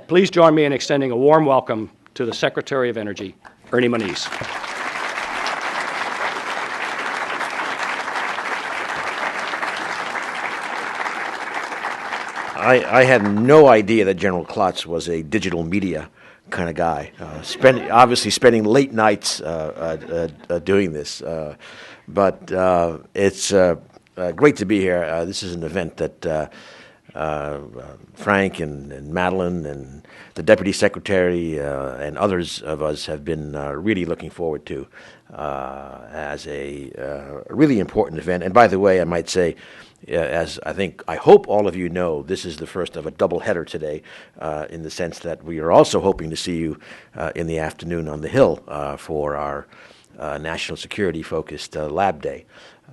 Please join me in extending a warm welcome to the Secretary of Energy, Ernie Moniz. I had no idea that General Klotz was a digital media kind of guy. Obviously spending late nights doing this, but it's great to be here. This is an event that Frank and Madeline and the Deputy Secretary and others of us have been really looking forward to as a really important event. And by the way, I might say, as I hope all of you know, this is the first of a double header today, in the sense that we are also hoping to see you in the afternoon on the Hill for our national security focused lab day.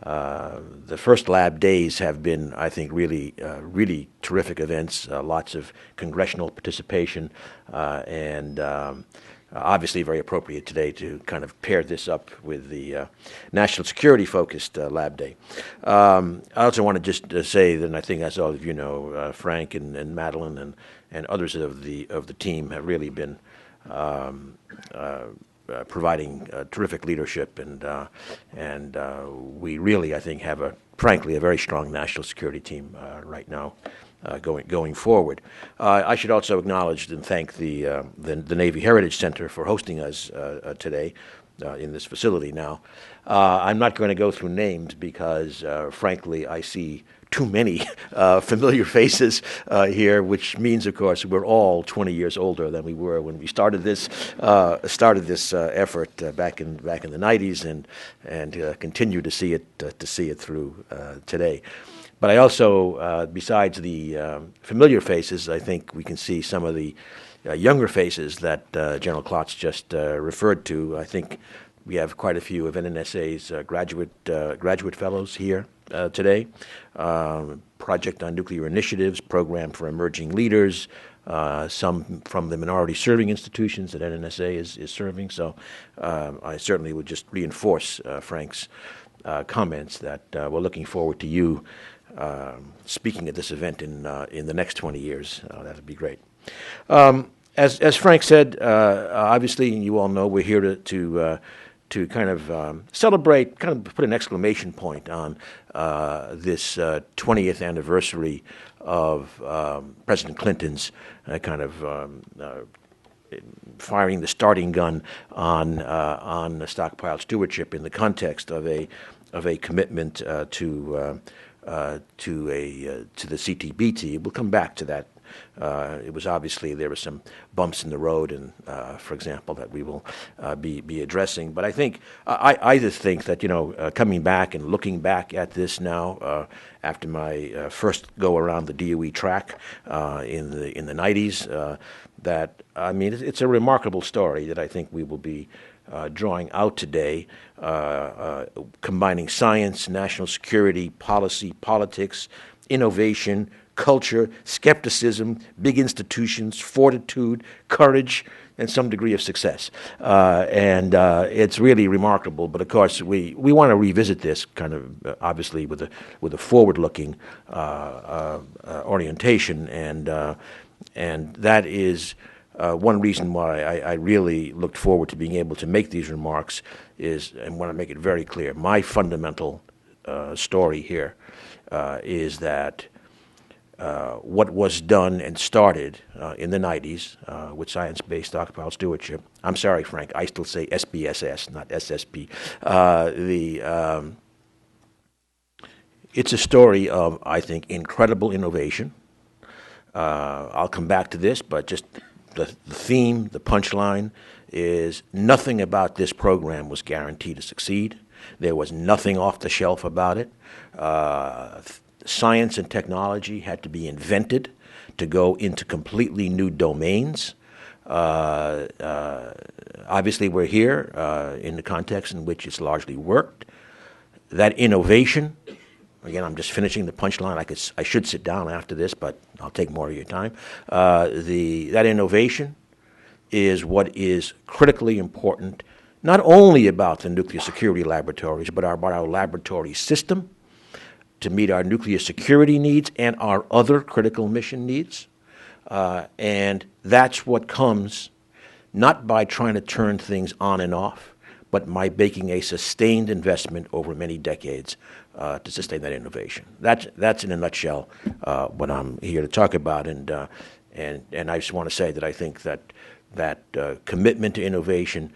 The first lab days have been, I think, really terrific events, lots of congressional participation, and obviously very appropriate today to kind of pair this up with the national security focused lab day. I also want to just say that I think, as all of you know, Frank and Madeline and others of the team have really been providing terrific leadership, and we really, I think, have frankly a very strong national security team right now going forward. I should also acknowledge and thank the Navy Heritage Center for hosting us today in this facility. Now, I'm not going to go through names because, frankly, I see too many familiar faces here, which means, of course, we're all 20 years older than we were when we started this effort back in the 90s, and continue to see it through today. But I also, besides the familiar faces, I think we can see some of the younger faces that General Klotz just referred to. I think we have quite a few of NNSA's graduate fellows here today. Project on Nuclear Initiatives, Program for Emerging Leaders, some from the minority serving institutions that NNSA is serving. So I certainly would just reinforce Frank's comments that we're looking forward to you speaking at this event in the next 20 years. That would be great. As Frank said, obviously, you all know we're here to kind of celebrate, kind of put an exclamation point on this 20th anniversary of President Clinton's kind of firing the starting gun on the stockpile stewardship in the context of a commitment to the CTBT. We'll come back to that. It was obviously there were some bumps in the road, and for example, that we will be addressing. But I think I just think that coming back and looking back at this now after my first go around the DOE track in the 90s, that I mean it's a remarkable story that I think we will be drawing out today, combining science, national security, policy, politics, innovation, culture, skepticism, big institutions, fortitude, courage, and some degree of success. And it's really remarkable. But of course, we want to revisit this kind of obviously with a forward-looking orientation, and that is one reason why I really looked forward to being able to make these remarks is, and want to make it very clear, my fundamental story here is that what was done and started in the 90s with science-based stockpile stewardship. I'm sorry, Frank, I still say SBSS, not SSP. It's a story of, I think, incredible innovation. I'll come back to this, but just the theme, the punchline, is nothing about this program was guaranteed to succeed. There was nothing off the shelf about it. Science and technology had to be invented to go into completely new domains. Obviously, we're here in the context in which it's largely worked. That innovation, again, I'm just finishing the punchline. I should sit down after this, but I'll take more of your time. That innovation is what is critically important, not only about the nuclear security laboratories, but about our laboratory system to meet our nuclear security needs and our other critical mission needs. And that's what comes not by trying to turn things on and off, but by making a sustained investment over many decades to sustain that innovation. That's in a nutshell what I'm here to talk about. And I just want to say that I think that commitment to innovation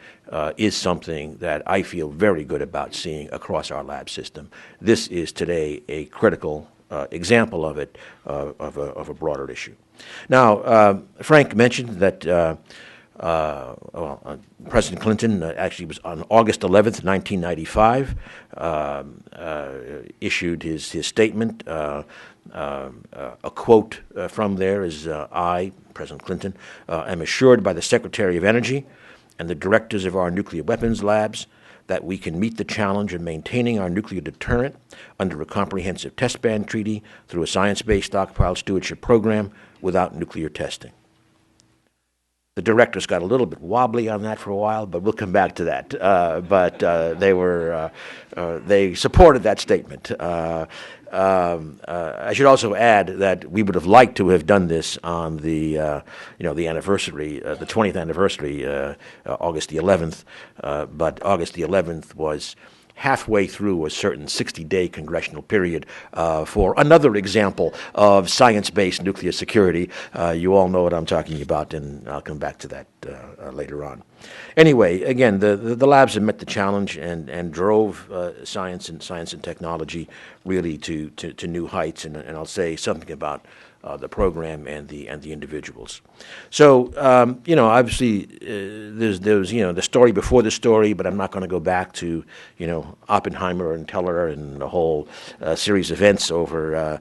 is something that I feel very good about seeing across our lab system. This is today a critical example of it, of a broader issue. Now, Frank mentioned that President Clinton actually was on August 11th, 1995, issued his statement. A quote from there is, I, President Clinton, am assured by the Secretary of Energy and the directors of our nuclear weapons labs that we can meet the challenge of maintaining our nuclear deterrent under a comprehensive test ban treaty through a science-based stockpile stewardship program without nuclear testing. The directors got a little bit wobbly on that for a while, but we'll come back to that. They supported that statement. I should also add that we would have liked to have done this on the anniversary, the 20th anniversary, August the 11th, but August the 11th was halfway through a certain 60-day congressional period for another example of science-based nuclear security. You all know what I'm talking about, and I'll come back to that later on. Anyway, again, the labs have met the challenge and drove science and technology really to new heights, and I'll say something about the program and the individuals. So, obviously, there's the story before the story, but I'm not going to go back to, Oppenheimer and Teller and the whole series of events over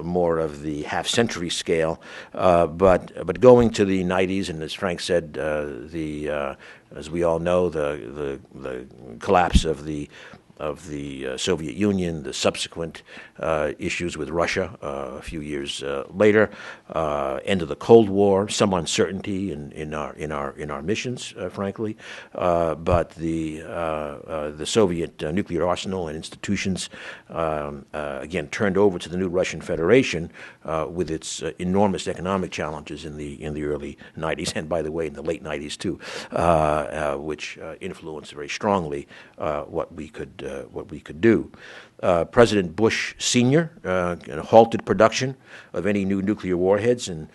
more of the half-century scale. But going to the 90s, and as Frank said, as we all know, the collapse of the Soviet Union, the subsequent issues with Russia a few years later, end of the Cold War, some uncertainty in our missions, frankly, but the Soviet nuclear arsenal and institutions again turned over to the new Russian Federation with its enormous economic challenges in the early 90s, and by the way, in the late 90s too, which influenced very strongly what we could do. President Bush Sr. Halted production of any new nuclear warheads, and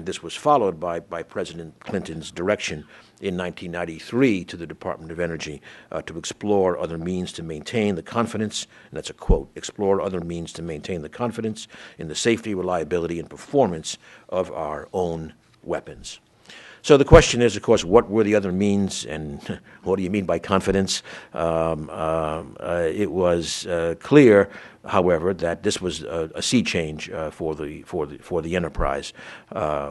this was followed by President Clinton's direction in 1993 to the Department of Energy to explore other means to maintain the confidence, and that's a quote, explore other means to maintain the confidence in the safety, reliability, and performance of our own weapons. So the question is, of course, what were the other means, and what do you mean by confidence? It was clear, however, that this was a sea change for the enterprise,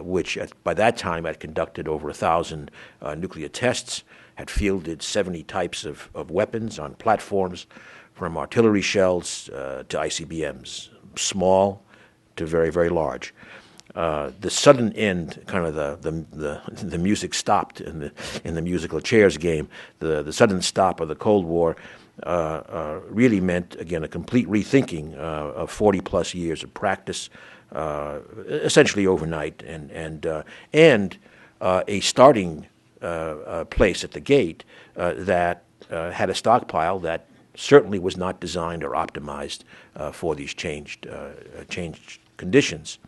which by that time had conducted over 1,000 nuclear tests, had fielded 70 types of weapons on platforms, from artillery shells to ICBMs, small to very, very large. The sudden end, kind of the music stopped in the musical chairs game. The sudden stop of the Cold War really meant, again, a complete rethinking of 40-plus years of practice, essentially overnight, and a starting place at the gate that had a stockpile that certainly was not designed or optimized for these changed conditions.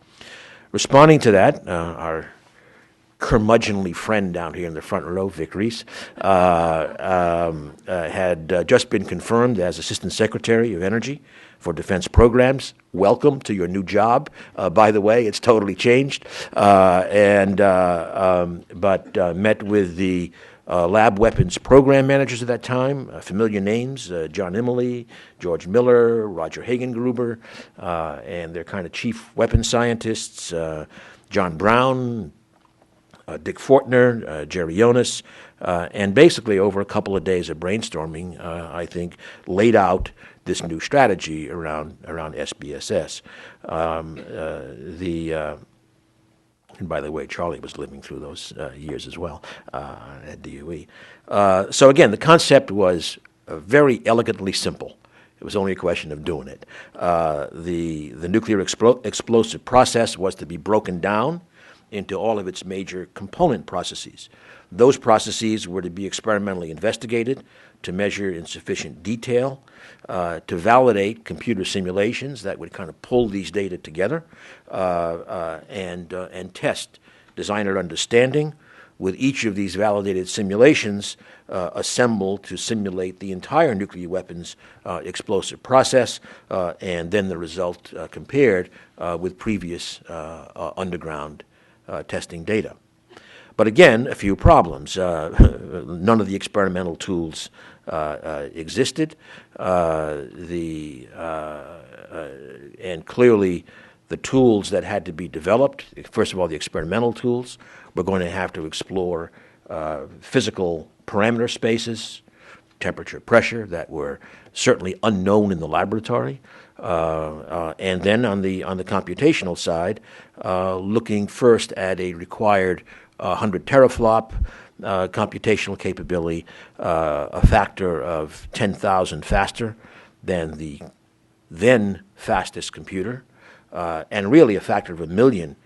Responding to that, our curmudgeonly friend down here in the front row, Vic Reese, had just been confirmed as Assistant Secretary of Energy for Defense Programs. Welcome to your new job. By the way, it's totally changed. But met with the lab weapons program managers at that time, familiar names, John Imlay, George Miller, Roger Hagengruber, and their kind of chief weapons scientists, John Brown, Dick Fortner, Jerry Jonas, and basically over a couple of days of brainstorming, I think, laid out this new strategy around SBSS. And by the way, Charlie was living through those years as well at DOE. So again, the concept was very elegantly simple. It was only a question of doing it. The nuclear explosive process was to be broken down into all of its major component processes. Those processes were to be experimentally investigated, to measure in sufficient detail, to validate computer simulations that would kind of pull these data together, and test designer understanding, with each of these validated simulations assembled to simulate the entire nuclear weapons explosive process, and then the result compared with previous underground testing data. But again, a few problems. None of the experimental tools existed, and clearly the tools that had to be developed, first of all, the experimental tools, we're going to have to explore physical parameter spaces, temperature, pressure, that were certainly unknown in the laboratory. And then on the computational side, looking first at a required 100 teraflop computational capability, a factor of 10,000 faster than the then fastest computer, and really a factor of 1,000,000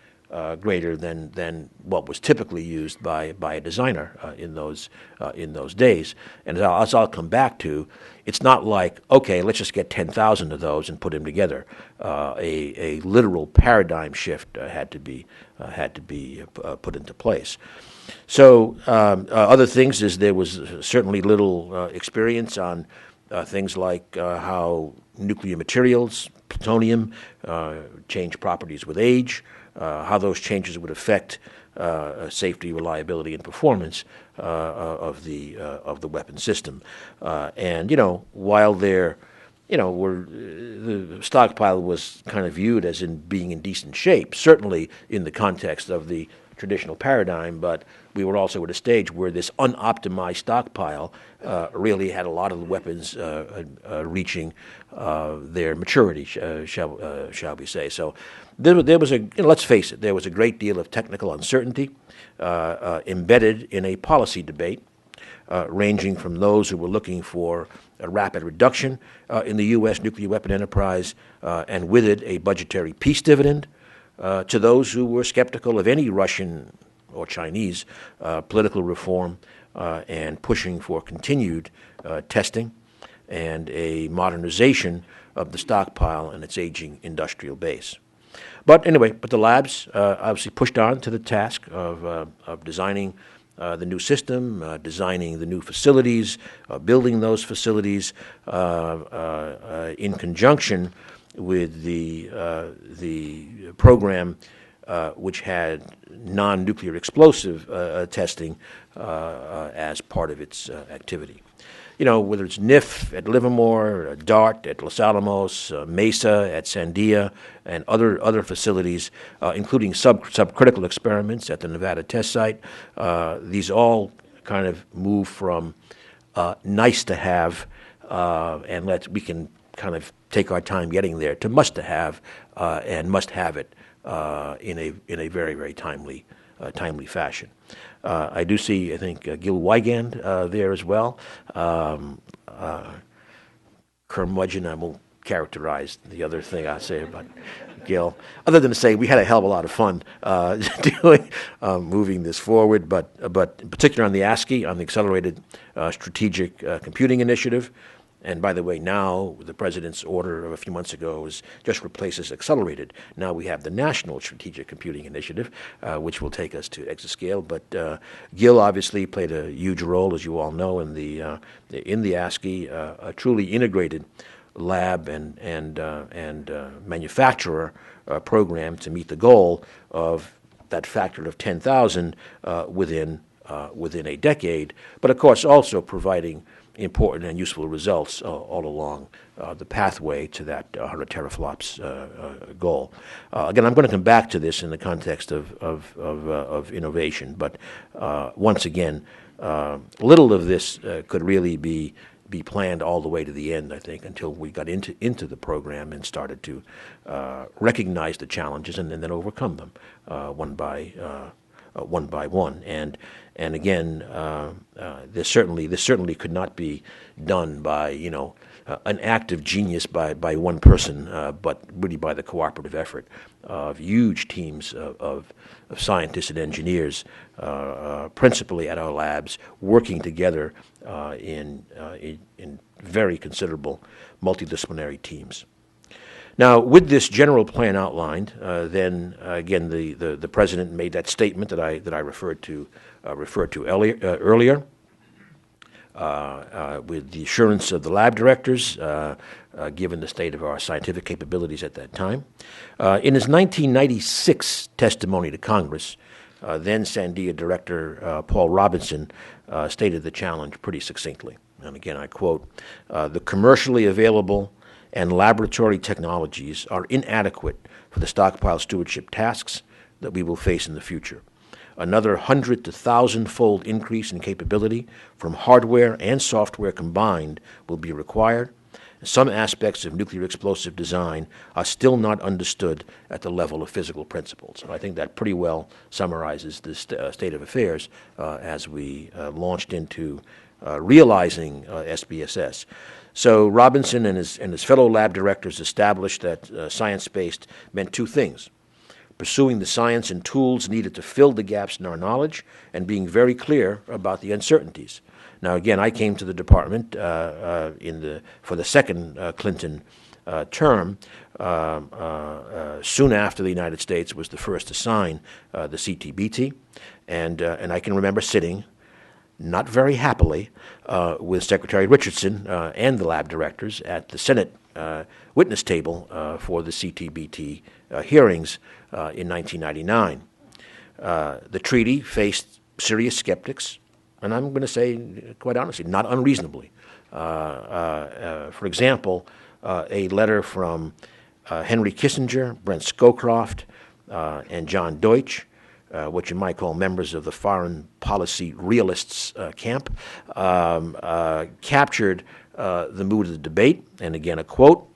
greater than what was typically used by a designer in those days. And as I'll come back to, it's not like, okay, let's just get 10,000 of those and put them together. A literal paradigm shift had to be put into place. So other things is there was certainly little experience on things like how nuclear materials, plutonium, change properties with age, how those changes would affect safety, reliability, and performance of the weapon system. And while the stockpile was kind of viewed as being in decent shape, certainly in the context of the traditional paradigm, but we were also at a stage where this unoptimized stockpile really had a lot of the weapons reaching their maturity, shall we say. So there was let's face it, there was a great deal of technical uncertainty embedded in a policy debate, ranging from those who were looking for a rapid reduction in the U.S. nuclear weapon enterprise, and with it a budgetary peace dividend, to those who were skeptical of any Russian or Chinese political reform, and pushing for continued testing and a modernization of the stockpile and its aging industrial base. But anyway, the labs obviously pushed on to the task of designing the new system, designing the new facilities, building those facilities in conjunction with the program, which had non-nuclear explosive testing as part of its activity. Whether it's NIF at Livermore, DART at Los Alamos, MESA at Sandia, and other facilities, including subcritical experiments at the Nevada test site, these all kind of move from nice to have, and we can kind of take our time getting there, to must to have, and must have it in a very, very timely fashion. I do see, I think, Gil Wigand there as well. Curmudgeon, I won't characterize the other thing I say about Gil, other than to say we had a hell of a lot of fun moving this forward, but particularly on the ASCII, on the Accelerated Strategic Computing Initiative. And by the way, now the President's order of a few months ago just replaces accelerated. Now we have the National Strategic Computing Initiative, which will take us to exascale. But Gil obviously played a huge role, as you all know, in the ASCII, a truly integrated lab and manufacturer program to meet the goal of that factor of 10,000 within a decade. But of course, also providing important and useful results all along the pathway to that 100 teraflops goal. Again, I'm going to come back to this in the context of innovation, but once again, little of this could really be planned all the way to the end, I think, until we got into the program and started to recognize the challenges and then overcome them one by one by one. And again, this certainly could not be done by an act of genius by one person, but really by the cooperative effort of huge teams of scientists and engineers, principally at our labs, working together in very considerable multidisciplinary teams. Now, with this general plan outlined, then again the president made that statement that I referred to earlier. With the assurance of the lab directors, given the state of our scientific capabilities at that time. In his 1996 testimony to Congress, then Sandia Director Paul Robinson stated the challenge pretty succinctly. And again, I quote, "The commercially available and laboratory technologies are inadequate for the stockpile stewardship tasks that we will face in the future. Another 100 to 1,000-fold increase in capability from hardware and software combined will be required. Some aspects of nuclear explosive design are still not understood at the level of physical principles." And I think that pretty well summarizes the state of affairs as we launched into realizing SBSS. So Robinson and his fellow lab directors established that science-based meant two things: pursuing the science and tools needed to fill the gaps in our knowledge, and being very clear about the uncertainties. Now, again, I came to the department for the second Clinton term soon after the United States was the first to sign the CTBT, and I can remember sitting, not very happily, with Secretary Richardson and the lab directors at the Senate witness table for the CTBT hearings in 1999. The treaty faced serious skeptics, and I'm going to say, quite honestly, not unreasonably. For example, a letter from Henry Kissinger, Brent Scowcroft, and John Deutsch, what you might call members of the foreign policy realists camp, captured the mood of the debate. And again, a quote,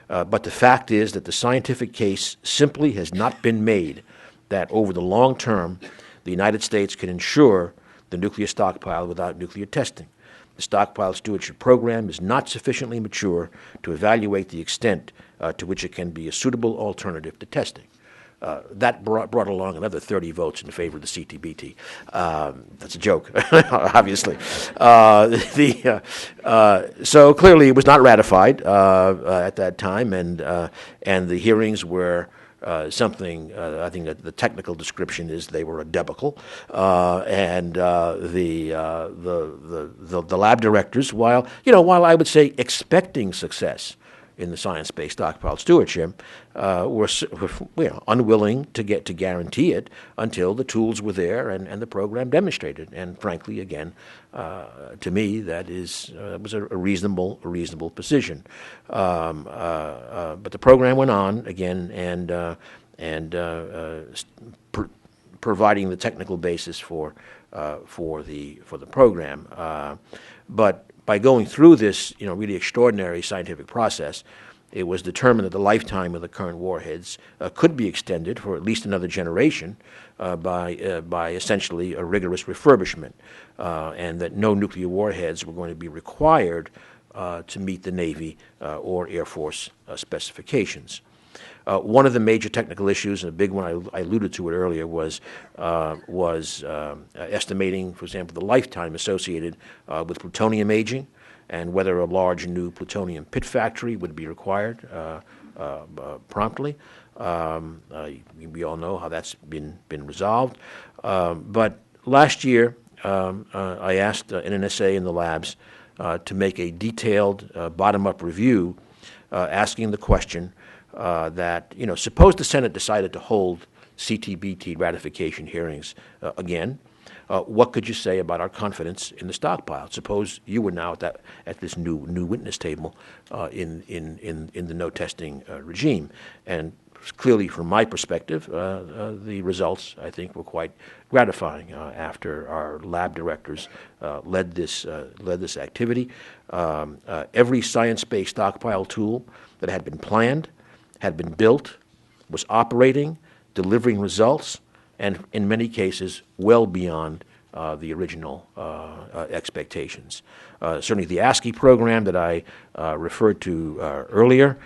"But the fact is that the scientific case simply has not been made that over the long term, the United States can ensure the nuclear stockpile without nuclear testing. The Stockpile Stewardship Program is not sufficiently mature to evaluate the extent to which it can be a suitable alternative to testing." That brought along another 30 votes in favor of the CTBT. That's a joke, obviously. So clearly it was not ratified at that time, and the hearings were something, I think that the technical description is they were a debacle, and the lab directors, while I would say expecting success in the science-based stockpile stewardship, were unwilling to guarantee it until the tools were there and the program demonstrated. And frankly, again, to me, that was a reasonable position. But the program went on again, and providing the technical basis for the program. But by going through this, really extraordinary scientific process, it was determined that the lifetime of the current warheads could be extended for at least another generation by essentially a rigorous refurbishment, and that no nuclear warheads were going to be required to meet the Navy or Air Force specifications. One of the major technical issues, and a big one, I alluded to it earlier, was estimating, for example, the lifetime associated with plutonium aging, and whether a large new plutonium pit factory would be required promptly. We all know how that's been resolved. But last year, I asked NNSA and the labs to make a detailed bottom-up review, asking the question that, suppose the Senate decided to hold CTBT ratification hearings again, what could you say about our confidence in the stockpile? Suppose you were now at this new witness table in the no testing regime, and clearly, from my perspective, the results, I think, were quite gratifying after our lab directors led this activity. Every science-based stockpile tool that had been planned, had been built, was operating, delivering results, and in many cases well beyond the original expectations. Certainly the ASCII program that I referred to earlier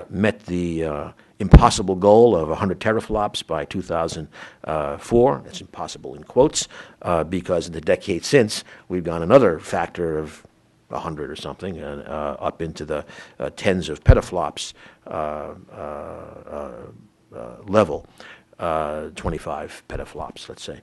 met the impossible goal of 100 teraflops by 2004. That's impossible in quotes, because in the decade since, we've gone another factor of 100 or something, up into the tens of petaflops level. 25 petaflops, let's say.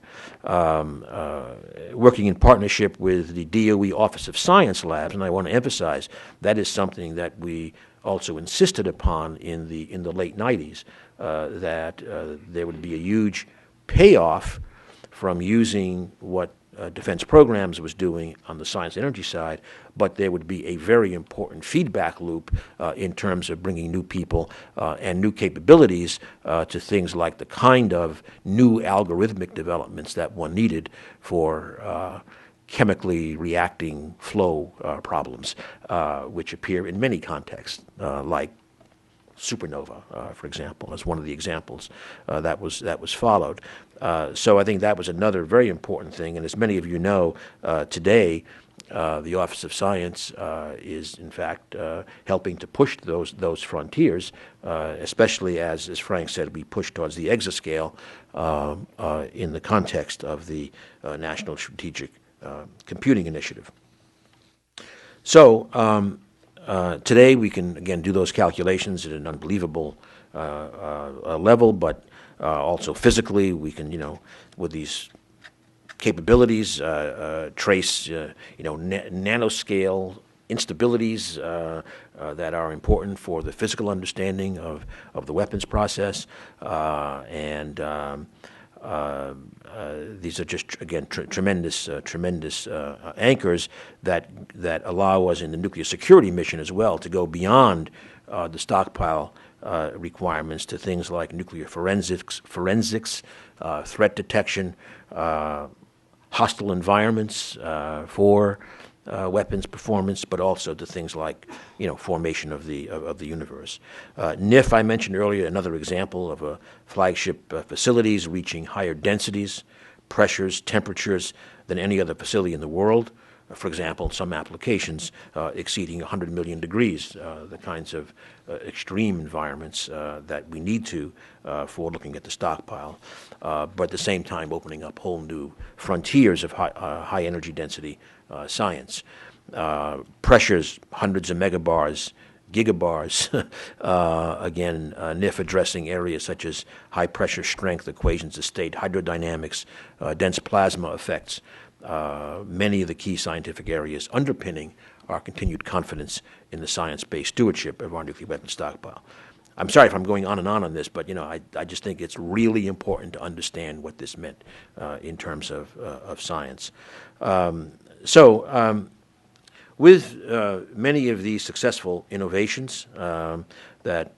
Working in partnership with the DOE Office of Science Labs, and I want to emphasize that is something that we also insisted upon in the late 90s, that there would be a huge payoff from using what Defense Programs was doing on the science and energy side, but there would be a very important feedback loop in terms of bringing new people and new capabilities to things like the kind of new algorithmic developments that one needed for chemically reacting flow problems, which appear in many contexts, like supernova, for example, as one of the examples that was followed. So I think that was another very important thing. And as many of you know, today the Office of Science is in fact helping to push those frontiers, especially as Frank said, we push towards the exascale in the context of the National Strategic Computing Initiative. So today we can again do those calculations at an unbelievable level, but also physically we can, with these capabilities, trace, nanoscale instabilities that are important for the physical understanding of the weapons process, and these are just, again, tremendous anchors that allow us in the nuclear security mission as well to go beyond the stockpile requirements to things like nuclear forensics, threat detection, hostile environments for weapons performance, but also to things like formation of the universe. NIF, I mentioned earlier, another example of a flagship facilities reaching higher densities, pressures, temperatures than any other facility in the world. For example, in some applications exceeding 100 million degrees, the kinds of extreme environments that we need to for looking at the stockpile, but at the same time opening up whole new frontiers of high energy density science. Pressures, hundreds of megabars, gigabars, again, NIF addressing areas such as high pressure strength equations of state, hydrodynamics, dense plasma effects, many of the key scientific areas underpinning our continued confidence in the science-based stewardship of our nuclear weapons stockpile. I'm sorry if I'm going on this, but I just think it's really important to understand what this meant in terms of science. With many of these successful innovations that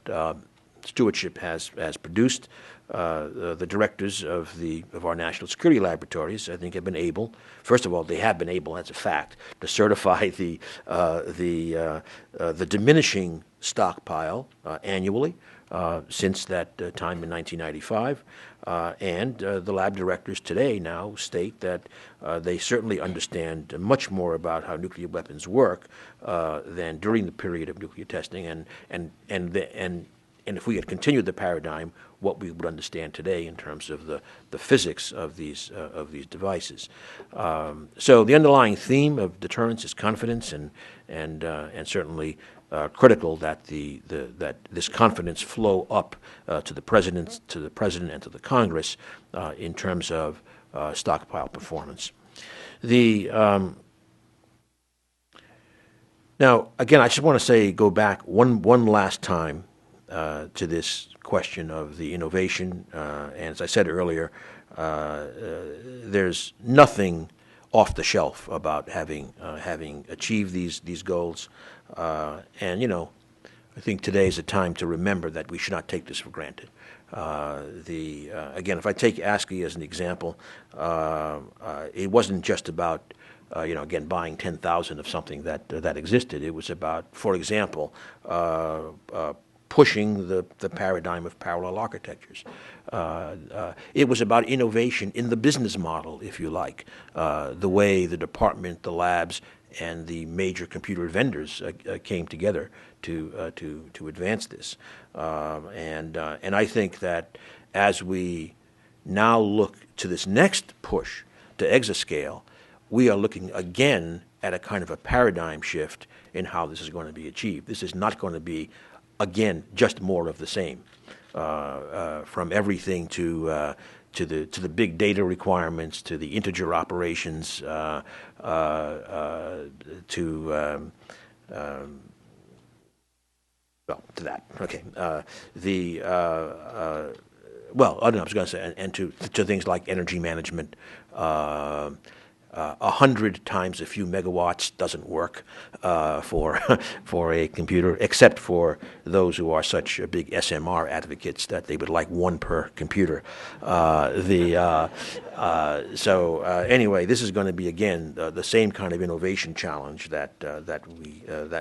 stewardship has produced, the directors of our national security laboratories, I think, have been able. First of all, they have been able, that's a fact, to certify the diminishing stockpile annually since that time in 1995. And the lab directors today now state that they certainly understand much more about how nuclear weapons work than during the period of nuclear testing, and if we had continued the paradigm, what we would understand today in terms of the physics of these devices. So the underlying theme of deterrence is confidence, and certainly critical that that this confidence flow up to the president, and to the Congress in terms of stockpile performance. Now, again, I just want to go back one last time to this question of the innovation. And as I said earlier, there's nothing off the shelf about having achieved these goals. And I think today is a time to remember that we should not take this for granted. Again, if I take ASCII as an example, it wasn't just about again, buying 10,000 of something that existed. It was about, for example, pushing the paradigm of parallel architectures. It was about innovation in the business model, if you like, the way the department, the labs, and the major computer vendors came together to advance this. And I think that as we now look to this next push to exascale, we are looking again at a kind of a paradigm shift in how this is going to be achieved. This is not going to be, again, just more of the same, from everything to the big data requirements, to the integer operations, to that. Okay. I was going to say, and to things like energy management. 100 times a few megawatts doesn't work for a computer, except for those who are such big SMR advocates that they would like one per computer. Anyway, this is going to be again the same kind of innovation challenge that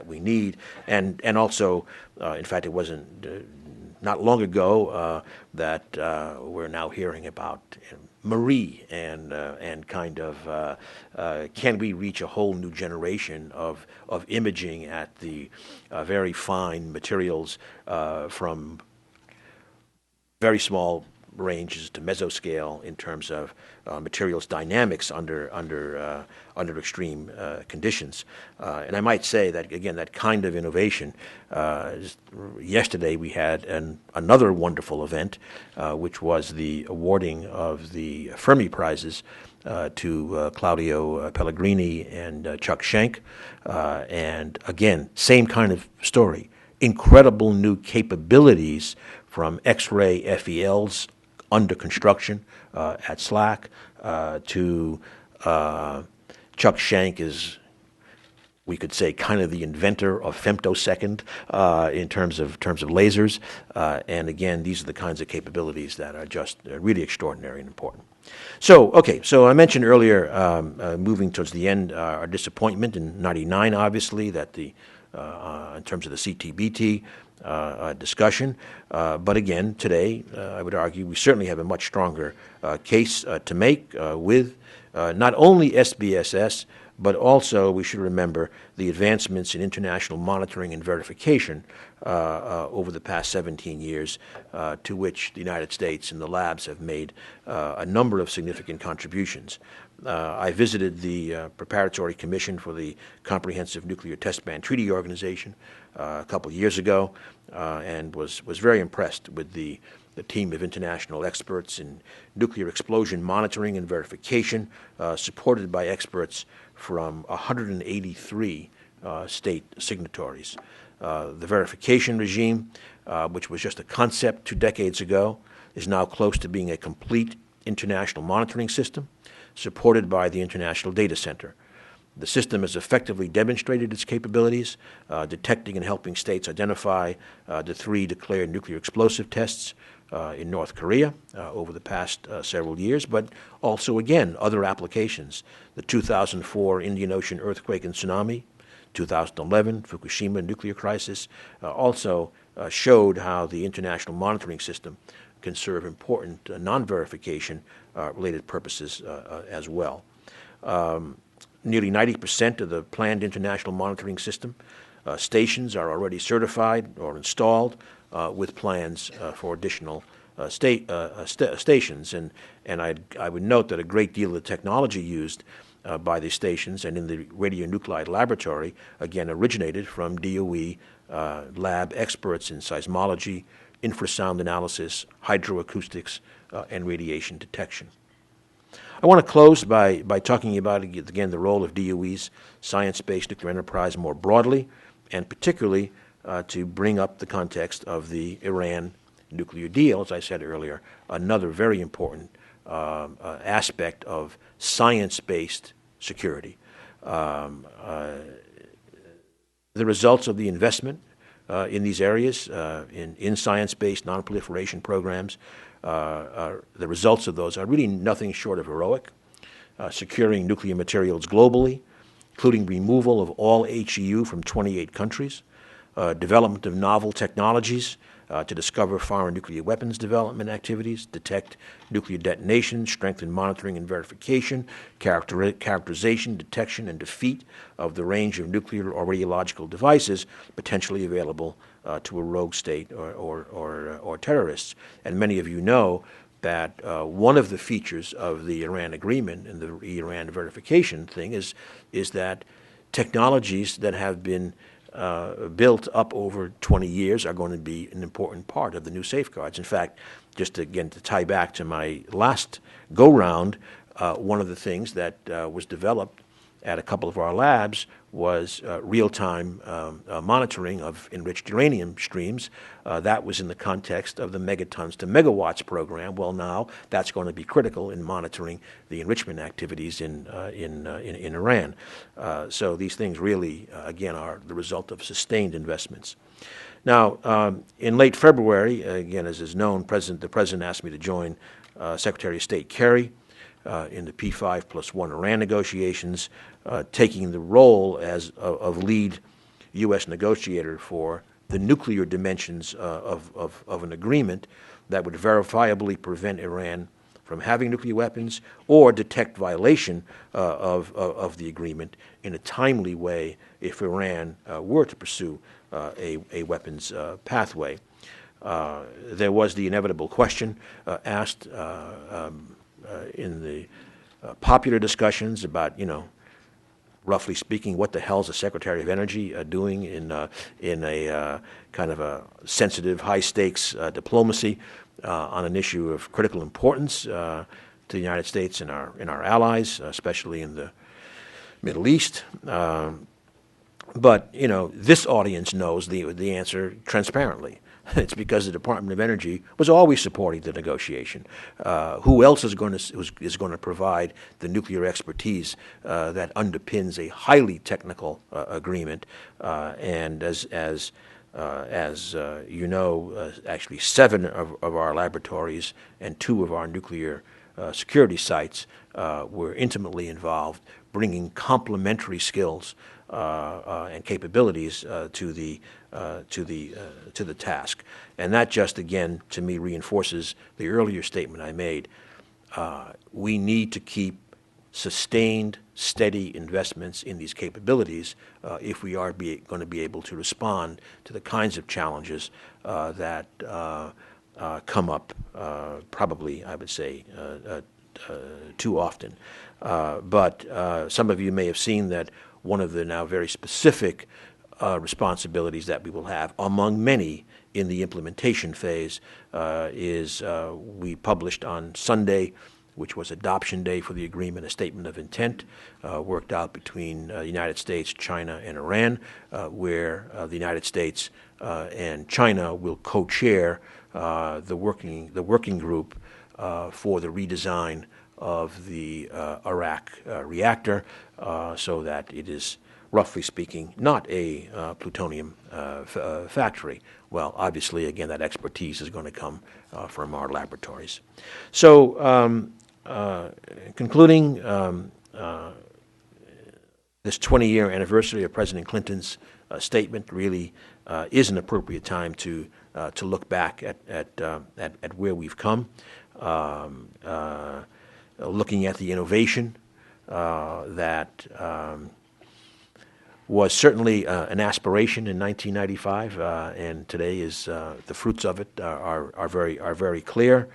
we need, and also, in fact, it wasn't not long ago that we're now hearing about Marie and kind of can we reach a whole new generation of imaging at the very fine materials from very small ranges to mesoscale in terms of materials dynamics under extreme conditions. And I might say that, again, that kind of innovation, yesterday we had another wonderful event, which was the awarding of the Fermi Prizes to Claudio Pellegrini and Chuck Schenck. And again, same kind of story. Incredible new capabilities from X-ray FELs under construction at SLAC to Chuck Schenck is, we could say, kind of the inventor of femtosecond in terms of lasers. And again, these are the kinds of capabilities that are just really extraordinary and important. So I mentioned earlier, moving towards the end, our disappointment in '99, obviously, that in terms of the CTBT discussion. But again, today, I would argue we certainly have a much stronger case to make with not only SBSS, but also we should remember the advancements in international monitoring and verification over the past 17 years, to which the United States and the labs have made a number of significant contributions. I visited the Preparatory Commission for the Comprehensive Nuclear Test Ban Treaty Organization a couple of years ago, and was very impressed with the team of international experts in nuclear explosion monitoring and verification, supported by experts from 183 state signatories. The verification regime, which was just a concept 2 decades ago, is now close to being a complete international monitoring system, supported by the International Data Center. The system has effectively demonstrated its capabilities, detecting and helping states identify the 3 declared nuclear explosive tests in North Korea over the past several years, but also, again, other applications. The 2004 Indian Ocean earthquake and tsunami, 2011 Fukushima nuclear crisis, also showed how the international monitoring system can serve important non-verification related purposes as well. Nearly 90% of the planned international monitoring system stations are already certified or installed with plans for additional stations. And I would note that a great deal of the technology used by these stations and in the radionuclide laboratory, again, originated from DOE lab experts in seismology, infrasound analysis, hydroacoustics, and radiation detection. I want to close by talking about, again, the role of DOE's science-based nuclear enterprise more broadly, and particularly to bring up the context of the Iran nuclear deal, as I said earlier, another very important aspect of science-based security. The results of the investment in these areas, in science-based non-proliferation programs, the results of those are really nothing short of heroic. Securing nuclear materials globally, including removal of all HEU from 28 countries, development of novel technologies to discover foreign nuclear weapons development activities, detect nuclear detonations, strengthen monitoring and verification, characterization, detection, and defeat of the range of nuclear or radiological devices potentially available to a rogue state or terrorists. And many of you know that one of the features of the Iran agreement and the Iran verification thing is that technologies that have been built up over 20 years are going to be an important part of the new safeguards. In fact, just again to tie back to my last go-round, one of the things that was developed at a couple of our labs was real-time monitoring of enriched uranium streams. That was in the context of the megatons to megawatts program. Well, now that's going to be critical in monitoring the enrichment activities in Iran. So these things really, again, are the result of sustained investments. Now, in late February, again, as is known, the President asked me to join Secretary of State Kerry in the P5+1 Iran negotiations, taking the role of lead U.S. negotiator for the nuclear dimensions of an agreement that would verifiably prevent Iran from having nuclear weapons or detect violation of the agreement in a timely way if Iran were to pursue a weapons pathway. There was the inevitable question asked in the popular discussions about, roughly speaking, what the hell is the Secretary of Energy doing in a kind of a sensitive, high-stakes diplomacy on an issue of critical importance to the United States and our allies, especially in the Middle East. But this audience knows the answer transparently. It's because the Department of Energy was always supporting the negotiation. Who else is going to provide the nuclear expertise that underpins a highly technical agreement? And as you know, actually 7 of our laboratories and 2 of our nuclear security sites were intimately involved, bringing complementary skills and capabilities to the task. And that just, again, to me, reinforces the earlier statement I made. We need to keep sustained, steady investments in these capabilities if we are going to be able to respond to the kinds of challenges that come up probably, I would say, too often. But some of you may have seen that one of the now very specific responsibilities that we will have, among many in the implementation phase, is we published on Sunday, which was adoption day for the agreement, a statement of intent worked out between the United States, China, and Iran, where the United States and China will co-chair the working group for the redesign of the Iraq reactor, so that it is, roughly speaking, not a plutonium factory. Well, obviously, again, that expertise is going to come from our laboratories. So, concluding this 20-year anniversary of President Clinton's statement really is an appropriate time to look back at where we've come, looking at the innovation that was certainly an aspiration in 1995, and today is the fruits of it are very clear.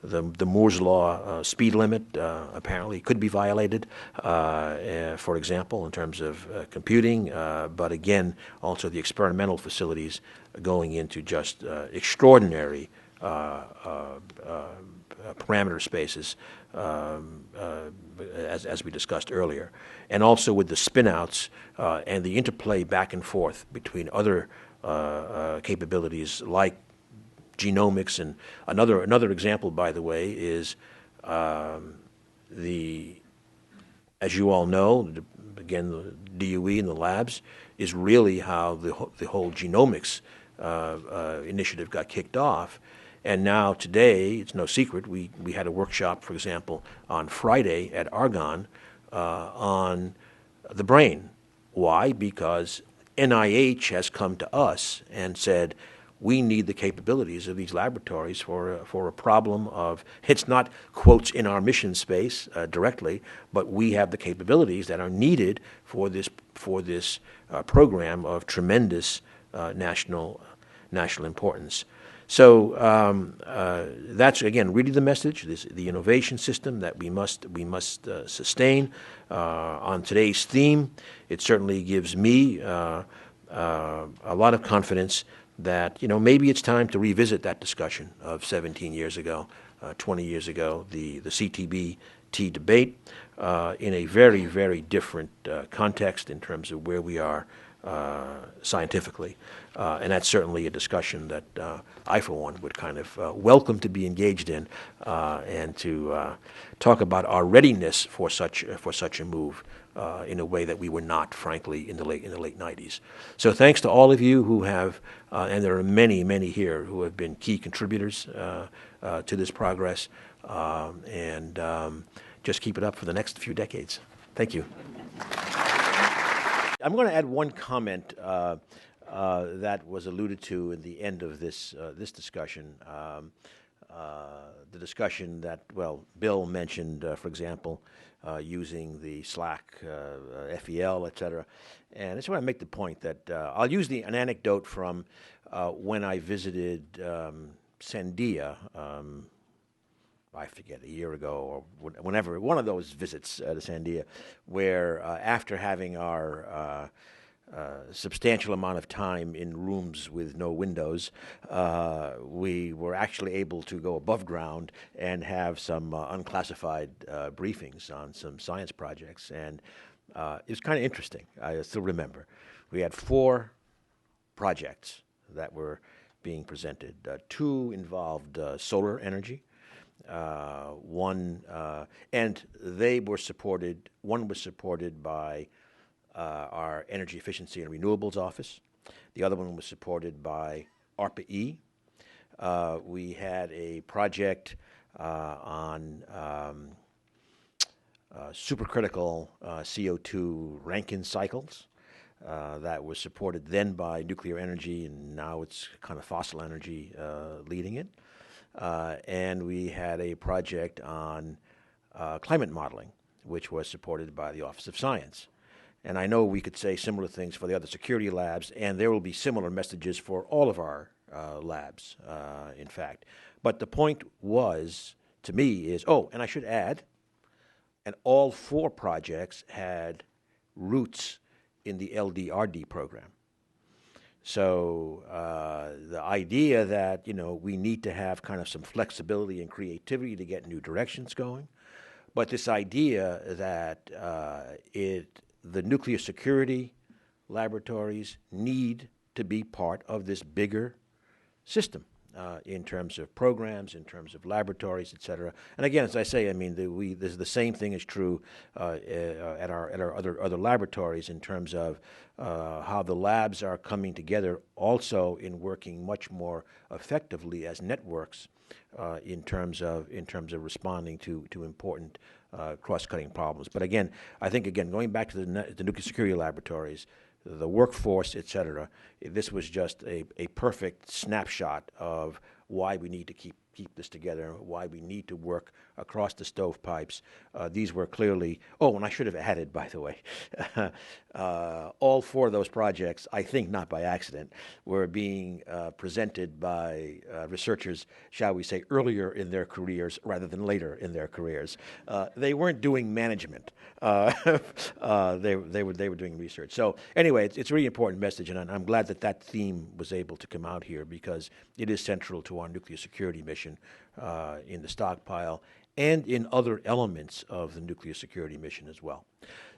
The Moore's Law speed limit apparently could be violated, for example, in terms of computing, but again, also the experimental facilities going into just extraordinary parameter spaces, as we discussed earlier, and also with the spinouts and the interplay back and forth between other capabilities like genomics. And another example, by the way, is as you all know, again, the DOE and the labs is really how the whole genomics initiative got kicked off. And now today, it's no secret, we had a workshop, for example, on Friday at Argonne on the brain. Why? Because NIH has come to us and said, we need the capabilities of these laboratories for a problem of, it's not quotes in our mission space directly, but we have the capabilities that are needed for this program of tremendous national importance. So that's, again, really the message, the innovation system that we must sustain. On today's theme, it certainly gives me a lot of confidence that, maybe it's time to revisit that discussion of 17 years ago, 20 years ago, the CTBT debate in a very, very different context in terms of where we are scientifically. And that's certainly a discussion that I, for one, would kind of welcome to be engaged in and to talk about our readiness for such a move in a way that we were not, frankly, in the late 90s. So thanks to all of you who have, and there are many, many here who have been key contributors to this progress, and just keep it up for the next few decades. Thank you. I'm going to add one comment that was alluded to in the end of this discussion. The discussion that, Bill mentioned, for example, using the Slack, FEL, et cetera. And I just want to make the point that I'll use an anecdote from when I visited Sandia, I forget, a year ago or whenever, one of those visits to Sandia, where after having our substantial amount of time in rooms with no windows, we were actually able to go above ground and have some unclassified briefings on some science projects. And it was kind of interesting. I still remember. We had 4 projects that were being presented. 2 involved solar energy. And they were supported, one was supported by our Energy Efficiency and Renewables Office. The other one was supported by ARPA-E. We had a project on supercritical CO2 Rankine cycles that was supported then by nuclear energy, and now it's kind of fossil energy leading it. And we had a project on climate modeling, which was supported by the Office of Science. And I know we could say similar things for the other security labs, and there will be similar messages for all of our labs, in fact. But the point was, to me, is, and I should add, and all 4 projects had roots in the LDRD program. So the idea that, we need to have kind of some flexibility and creativity to get new directions going, but this idea that the nuclear security laboratories need to be part of this bigger system in terms of programs, in terms of laboratories, et cetera. And again, as I say, I mean, the same thing is true at our other laboratories in terms of how the labs are coming together, also in working much more effectively as networks in terms of responding to important cross-cutting problems. But again, I think going back to the nuclear security laboratories, the workforce, et cetera, this was just a perfect snapshot of why we need to keep this together, why we need to work across the stovepipes. These were clearly, and I should have added, by the way, all 4 of those projects, I think not by accident, were being presented by researchers, shall we say, earlier in their careers rather than later in their careers. They weren't doing management. They were doing research. So anyway, it's a really important message, and I'm glad that theme was able to come out here because it is central to our nuclear security mission in the stockpile and in other elements of the nuclear security mission as well.